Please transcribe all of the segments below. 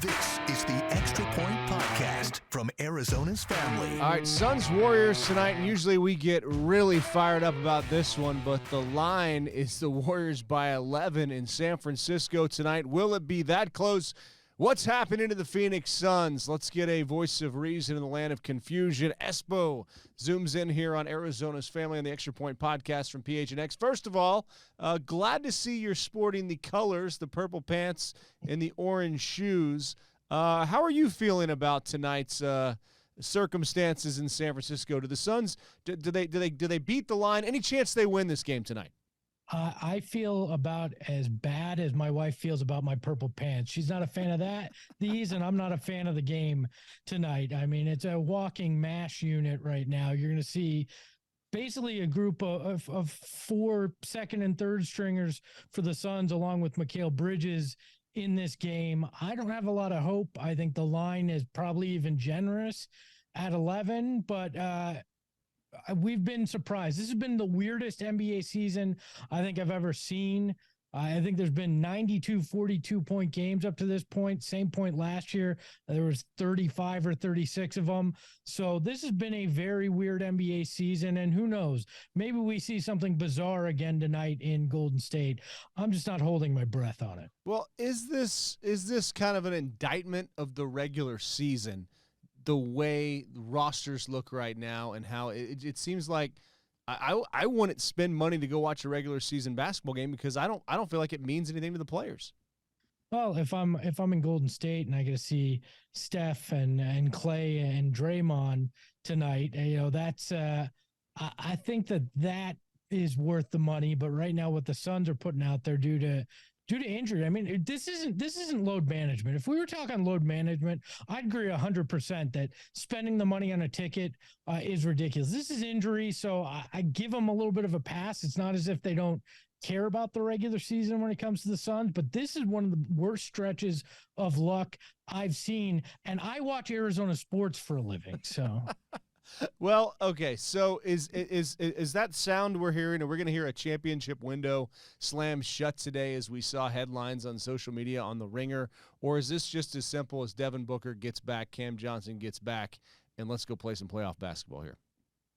This is the Extra Point Podcast from Arizona's family. All right, Suns-Warriors tonight, and usually we get really fired up about this one, but the line is the Warriors by 11 in San Francisco tonight. Will it be that close? What's happening to the Phoenix Suns? Let's get a voice of reason in the land of confusion. Espo zooms in here on Arizona's family on the Extra Point Podcast from PHNX. First of all, glad to see you're sporting the colors, the purple pants and the orange shoes. How are you feeling about tonight's circumstances in San Francisco? Do the Suns do they beat the line? Any chance they win this game tonight? I feel about as bad as my wife feels about my purple pants. She's not a fan of these, and I'm not a fan of the game tonight. I mean, it's a walking mash unit right now. You're going to see basically a group of four second and third stringers for the Suns, along with Mikal Bridges in this game. I don't have a lot of hope. I think the line is probably even generous at 11, but we've been surprised. This has been the weirdest NBA season I think I've ever seen. I think there's been 92 42-point games up to this point. Same point last year. There was 35 or 36 of them. So this has been a very weird NBA season, and who knows? Maybe we see something bizarre again tonight in Golden State. I'm just not holding my breath on it. Well, is this kind of an indictment of the regular season? The way rosters look right now and how it seems like I wouldn't spend money to go watch a regular season basketball game because I don't feel like it means anything to the players. Well, if I'm in Golden State and I get to see Steph and Clay and Draymond tonight, that's I think that is worth the money. But right now, what the Suns are putting out there due to injury, I mean, this isn't load management. If we were talking load management, I'd agree 100% that spending the money on a ticket is ridiculous. This is injury, so I give them a little bit of a pass. It's not as if they don't care about the regular season when it comes to the Suns, but this is one of the worst stretches of luck I've seen, and I watch Arizona sports for a living, so... Well, okay, so is that sound we're hearing, and we're going to hear a championship window slam shut today as we saw headlines on social media on The Ringer, or is this just as simple as Devin Booker gets back, Cam Johnson gets back, and let's go play some playoff basketball here?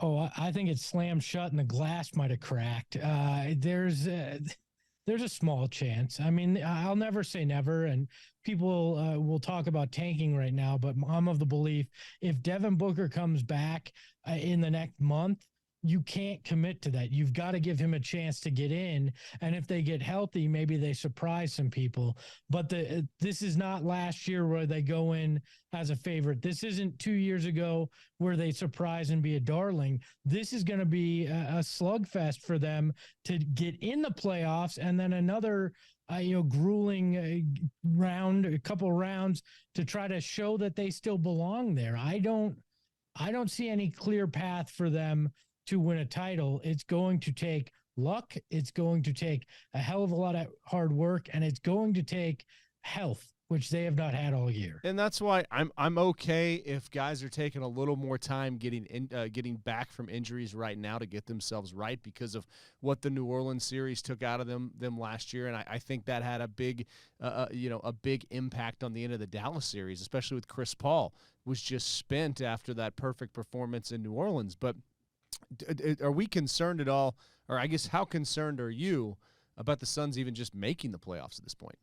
Oh, I think it's slammed shut and the glass might have cracked. There's a small chance. I mean, I'll never say never, and people will talk about tanking right now, but I'm of the belief if Devin Booker comes back in the next month, you can't commit to that. You've got to give him a chance to get in, and if they get healthy, maybe they surprise some people. But this is not last year where they go in as a favorite. This isn't 2 years ago where they surprise and be a darling. This is going to be a slugfest for them to get in the playoffs, and then another grueling round, a couple rounds to try to show that they still belong there. I don't see any clear path for them to win a title. It's going to take luck. It's going to take a hell of a lot of hard work, and it's going to take health, which they have not had all year. And that's why I'm okay if guys are taking a little more time getting back from injuries right now to get themselves right because of what the New Orleans series took out of them last year, and I think that had a big impact on the end of the Dallas series, especially with Chris Paul was just spent after that perfect performance in New Orleans. But are we concerned at all, or I guess how concerned are you about the Suns even just making the playoffs at this point?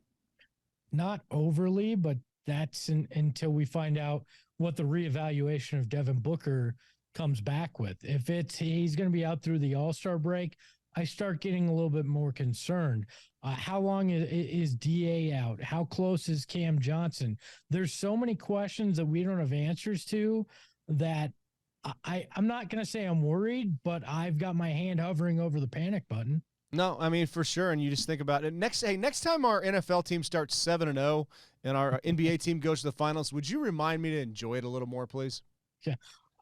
Not overly, but that's until we find out what the reevaluation of Devin Booker comes back with. If he's going to be out through the All-Star break, I start getting a little bit more concerned. How long is DA out? How close is Cam Johnson? There's so many questions that we don't have answers to that I'm not going to say I'm worried, but I've got my hand hovering over the panic button. No, I mean, for sure, and you just think about it. Next time our NFL team starts 7-0 and our NBA team goes to the finals, would you remind me to enjoy it a little more, please? Yeah.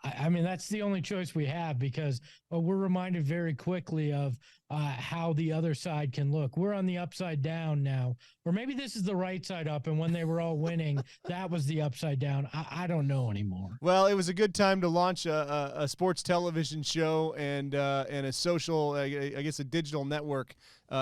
I mean, that's the only choice we have because we're reminded very quickly of how the other side can look. We're on the upside down now, or maybe this is the right side up. And when they were all winning, that was the upside down. I don't know anymore. Well, it was a good time to launch a sports television show and a social, I guess, a digital network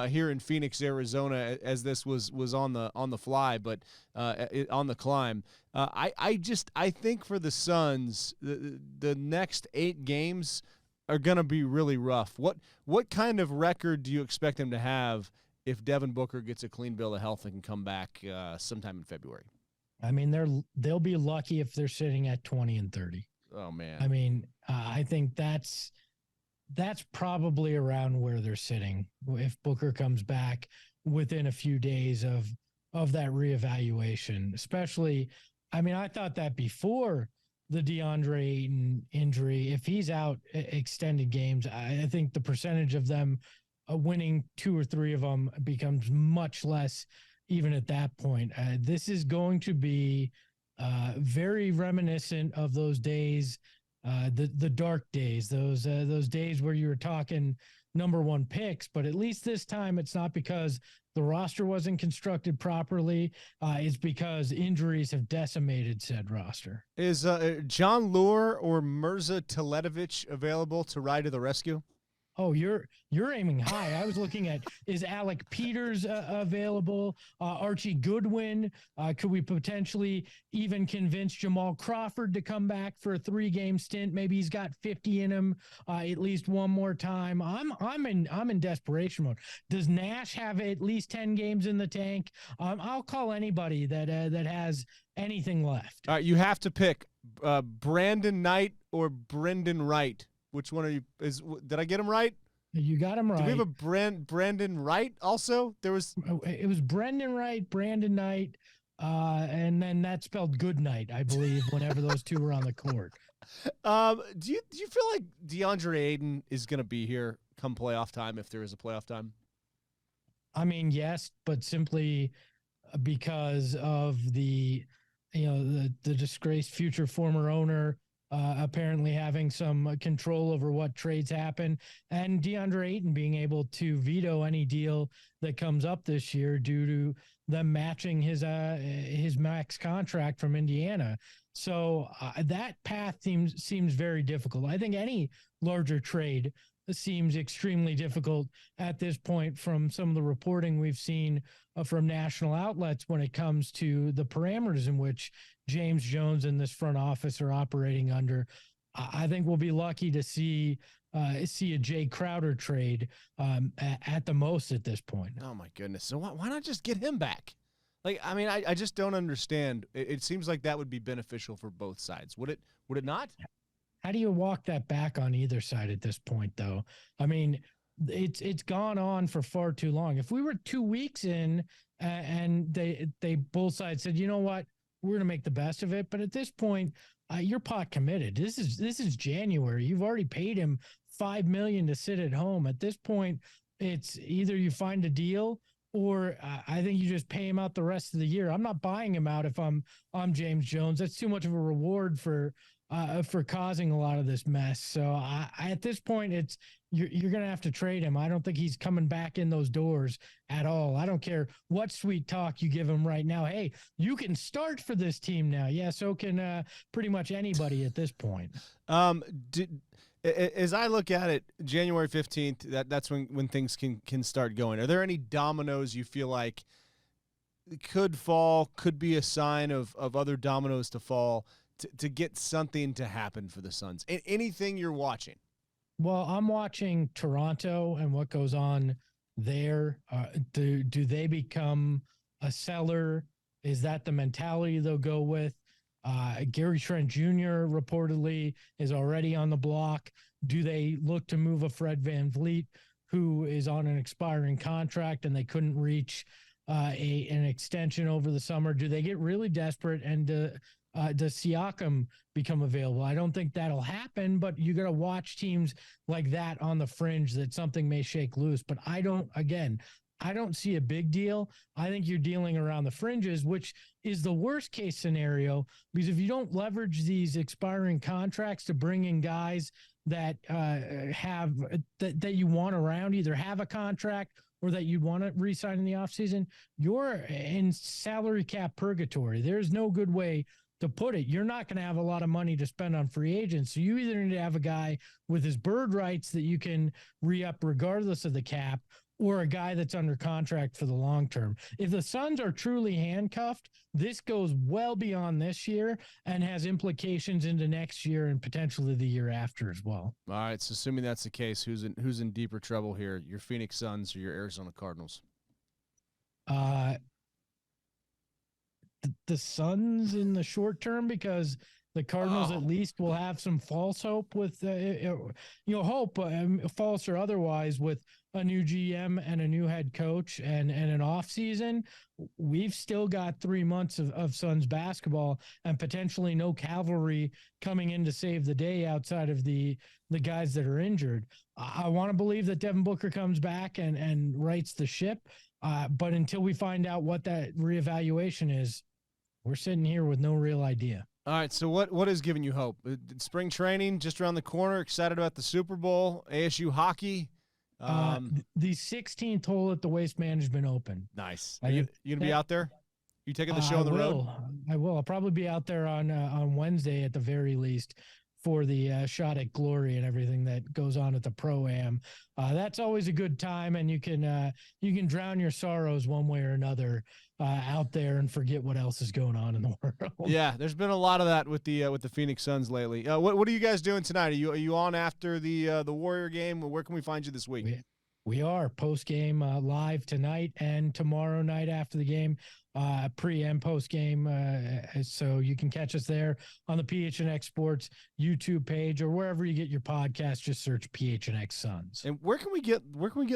here in Phoenix, Arizona, as this was on the fly, but on the climb. I think for the Suns, the next 8 games are going to be really rough. What kind of record do you expect them to have if Devin Booker gets a clean bill of health and can come back sometime in February? I mean, they'll be lucky if they're sitting at 20 and 30. Oh man. I mean, I think that's probably around where they're sitting if Booker comes back within a few days of that reevaluation. Especially, I mean, I thought that before the DeAndre Ayton injury, if he's out extended games, I think the percentage of them winning 2 or 3 of them becomes much less even at that point. This is going to be very reminiscent of those days, the dark days, those days where you were talking number 1 picks, but at least this time it's not because the roster wasn't constructed properly. It's because injuries have decimated said roster. Is John Lure or Mirza Teletovic available to ride to the rescue? Oh, you're aiming high. I was looking at, is Alec Peters available? Archie Goodwin? Could we potentially even convince Jamal Crawford to come back for a 3-game stint? Maybe he's got 50 in him at least one more time. I'm in desperation mode. Does Nash have at least 10 games in the tank? I'll call anybody that has anything left. All right, you have to pick Brandon Knight or Brendan Wright. Which one are you? Did I get him right? You got him right. Do we have a Brandon Wright also? It was Brendan Wright, Brandon Knight, and then that spelled good night, I believe, whenever those two were on the court. Do you feel like DeAndre Ayton is going to be here come playoff time if there is a playoff time? I mean, yes, but simply because of the disgraced future former owner apparently having some control over what trades happen, and DeAndre Ayton being able to veto any deal that comes up this year due to them matching his max contract from Indiana. So that path seems very difficult. I think any larger trade seems extremely difficult at this point from some of the reporting we've seen from national outlets when it comes to the parameters in which James Jones and this front office are operating under. I think we'll be lucky to see a Jay Crowder trade at the most at this point. Oh my goodness. So why not just get him back? Like, I mean, I just don't understand. It seems like that would be beneficial for both sides. Would it not? How do you walk that back on either side at this point, though? I mean, it's gone on for far too long. If we were 2 weeks in and they both sides said, you know what, we're going to make the best of it. But at this point, you're pot committed. This is January. You've already paid him $5 million to sit at home. At this point, it's either you find a deal or I think you just pay him out the rest of the year. I'm not buying him out if I'm James Jones. That's too much of a reward for causing a lot of this mess. So at this point, it's you're going to have to trade him. I don't think he's coming back in those doors at all. I don't care what sweet talk you give him right now. Hey, you can start for this team now. Yeah, so can pretty much anybody at this point. As I look at it, January 15th, that's when things can start going. Are there any dominoes you feel like could fall, could be a sign of other dominoes to fall to get something to happen for the Suns? Anything you're watching? Well, I'm watching Toronto and what goes on there. Do they become a seller? Is that the mentality they'll go with? Gary Trent Jr. reportedly is already on the block. Do they look to move a Fred VanVleet, who is on an expiring contract and they couldn't reach an extension over the summer? Do they get really desperate and does Siakam become available? I don't think that'll happen, but you got to watch teams like that on the fringe that something may shake loose. But I don't see a big deal. I think you're dealing around the fringes, which is the worst case scenario, because if you don't leverage these expiring contracts to bring in guys that that you want around, either have a contract or that you'd want to re-sign in the offseason, you're in salary cap purgatory. There's no good way to put it. You're not going to have a lot of money to spend on free agents. So you either need to have a guy with his bird rights that you can re-up regardless of the cap, or a guy that's under contract for the long term. If the Suns are truly handcuffed, this goes well beyond this year and has implications into next year and potentially the year after as well. All right, so assuming that's the case, who's in deeper trouble here? Your Phoenix Suns or your Arizona Cardinals? The Suns in the short term, because the Cardinals at least will have some false hope with, hope, false or otherwise, with a new GM and a new head coach and an off season. We've still got 3 months of Suns basketball and potentially no cavalry coming in to save the day outside of the guys that are injured. I want to believe that Devin Booker comes back and rights the ship. But until we find out what that reevaluation is, we're sitting here with no real idea. All right, so what is giving you hope? Spring training just around the corner. Excited about the Super Bowl, ASU hockey. The 16th hole at the Waste Management Open. Nice. You gonna be out there? You taking the show on the road? I will. I'll probably be out there on Wednesday at the very least for the shot at glory and everything that goes on at the Pro-Am. That's always a good time, and you can drown your sorrows one way or another out there and forget what else is going on in the world. Yeah, there's been a lot of that with the Phoenix Suns lately. What are you guys doing tonight? Are you on after the Warrior game? Where can we find you this week? We are post-game live tonight and tomorrow night after the game, pre and post-game. So you can catch us there on the PHNX Sports YouTube page or wherever you get your podcast. Just search PHNX Suns. And where can we get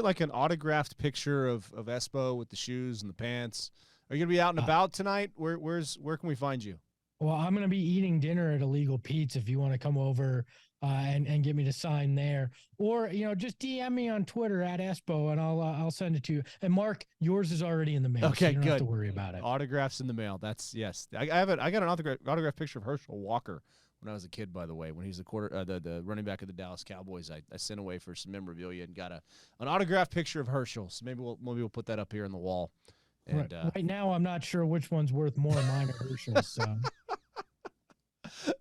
like an autographed picture of Espo with the shoes and the pants? Are you gonna be out and about tonight? Where can we find you? Well, I'm gonna be eating dinner at Illegal Pete's if you want to come over and get me to sign there, or just DM me on Twitter at Espo and I'll send it to you. And Mark, yours is already in the mail. Okay, so you don't good. have to worry about it. Autographs in the mail. That's yes. I got an autograph picture of Herschel Walker when I was a kid. By the way, when he's the running back of the Dallas Cowboys, I sent away for some memorabilia and got an autographed picture of Herschel. So maybe we'll put that up here on the wall. And, right now, I'm not sure which one's worth more, mine or Herschel's. So.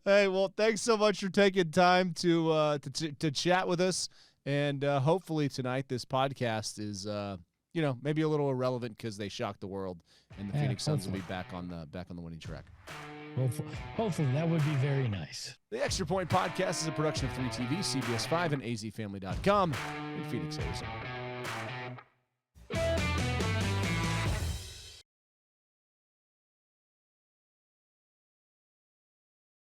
Hey, well, thanks so much for taking time to chat with us, and hopefully tonight this podcast is maybe a little irrelevant because they shocked the world, and the Phoenix Suns will be back on the winning track. Hopefully, that would be very nice. The Extra Point Podcast is a production of 3TV, CBS 5, and azfamily.com in Phoenix, Arizona.